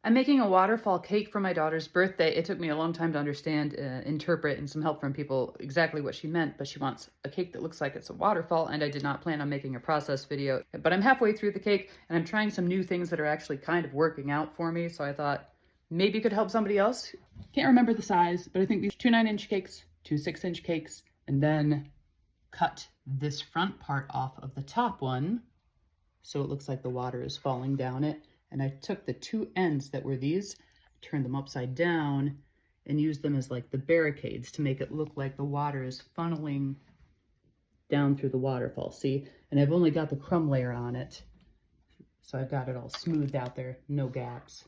I'm making a waterfall cake for my daughter's birthday. It took me a long time to understand, interpret, and some help from people exactly what she meant, but she wants a cake that looks like it's a waterfall, and I did not plan on making a process video. But I'm halfway through the cake, and I'm trying some new things that are actually kind of working out for me, so I thought maybe it could help somebody else. Can't remember the size, but I think these 2 9-inch cakes, 2 6-inch cakes, and then cut this front part off of the top one so it looks like the water is falling down it. And I took the 2 ends that were these, turned them upside down, and used them as like the barricades to make it look like the water is funneling down through the waterfall. See? And I've only got the crumb layer on it, so I've got it all smoothed out there, no gaps.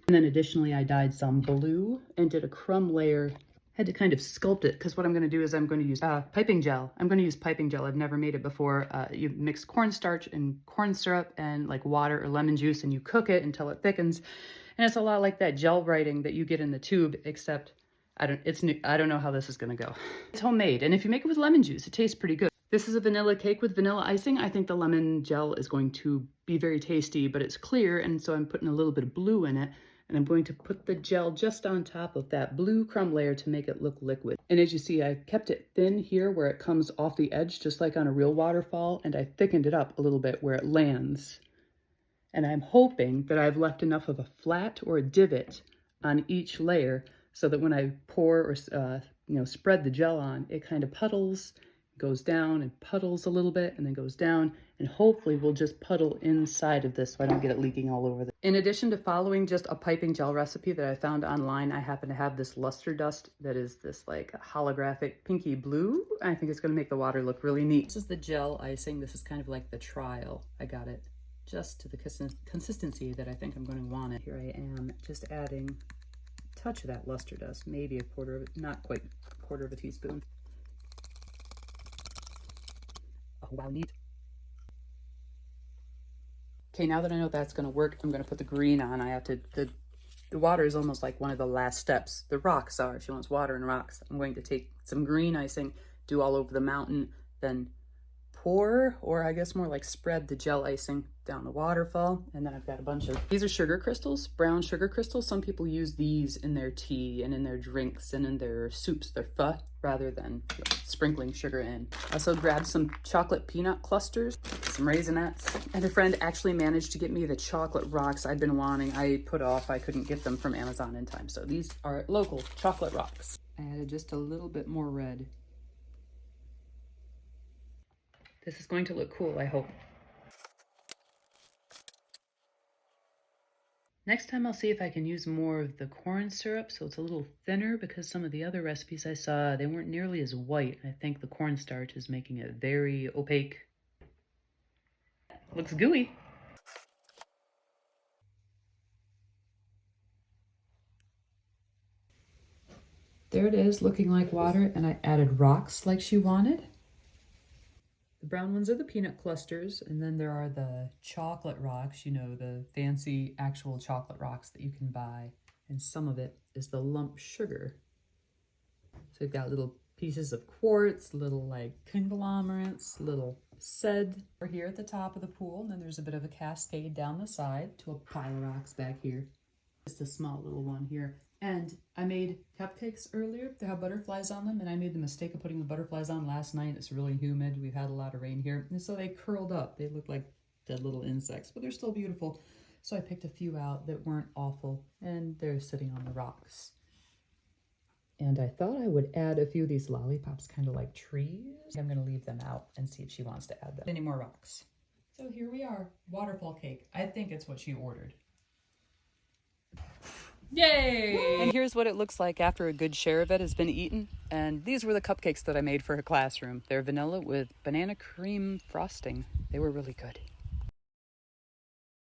And then additionally, I dyed some blue and did a crumb layer. Had to kind of sculpt it, because what I'm going to do is I'm going to use piping gel. I'm going to use piping gel. I've never made it before. You mix cornstarch and corn syrup and like water or lemon juice, and you cook it until it thickens. And it's a lot like that gel writing that you get in the tube, except I don't know how this is going to go. It's homemade, and if you make it with lemon juice, it tastes pretty good. This is a vanilla cake with vanilla icing. I think the lemon gel is going to be very tasty, but it's clear, and so I'm putting a little bit of blue in it. And I'm going to put the gel just on top of that blue crumb layer to make it look liquid. And as you see, I kept it thin here where it comes off the edge, just like on a real waterfall, and I thickened it up a little bit where it lands. And I'm hoping that I've left enough of a flat or a divot on each layer so that when I pour or spread the gel on, it kind of puddles, goes down and puddles a little bit, and then goes down, and hopefully will just puddle inside of this so I don't get it leaking all over. In addition to following just a piping gel recipe that I found online, I happen to have this luster dust that is this like holographic pinky blue. I think it's going to make the water look really neat. This is the gel icing. This is kind of like the trial. I got it just to the consistency that I think I'm going to want it. Here I am just adding a touch of that luster dust, maybe a quarter of it, not quite a quarter of a teaspoon. Oh, wow, neat. Okay, now that I know that's going to work, I'm going to put the green on. I have to, the water is almost like one of the last steps. The rocks are, she wants water and rocks. I'm going to take some green icing, do all over the mountain, then pour, or I guess more like spread the gel icing down the waterfall. And then I've got a bunch of, these are sugar crystals, brown sugar crystals. Some people use these in their tea and in their drinks and in their soups, their pho, rather than sprinkling sugar in. I also grabbed some chocolate peanut clusters, some Raisinets, and a friend actually managed to get me the chocolate rocks I'd been wanting. I put off, I couldn't get them from Amazon in time. So these are local chocolate rocks. I added just a little bit more red. This is going to look cool, I hope. Next time I'll see if I can use more of the corn syrup so it's a little thinner, because some of the other recipes I saw, they weren't nearly as white. I think the cornstarch is making it very opaque. Looks gooey. There it is, looking like water, and I added rocks like she wanted. The brown ones are the peanut clusters, and then there are the chocolate rocks, you know, the fancy actual chocolate rocks that you can buy. And some of it is the lump sugar. So we've got little pieces of quartz, little like conglomerates, little sed. We're here at the top of the pool, and then there's a bit of a cascade down the side to a pile of rocks back here. Just a small little one here. And I made cupcakes earlier. They have butterflies on them, and I made the mistake of putting the butterflies on last night. It's really humid. We've had a lot of rain here. And so they curled up. They look like dead little insects, but they're still beautiful. So I picked a few out that weren't awful, and they're sitting on the rocks. And I thought I would add a few of these lollipops, kind of like trees. I'm going to leave them out and see if she wants to add them. Any more rocks. So here we are, waterfall cake. I think it's what she ordered. Yay! And here's what it looks like after a good share of it has been eaten. And these were the cupcakes that I made for her classroom. They're vanilla with banana cream frosting. They were really good.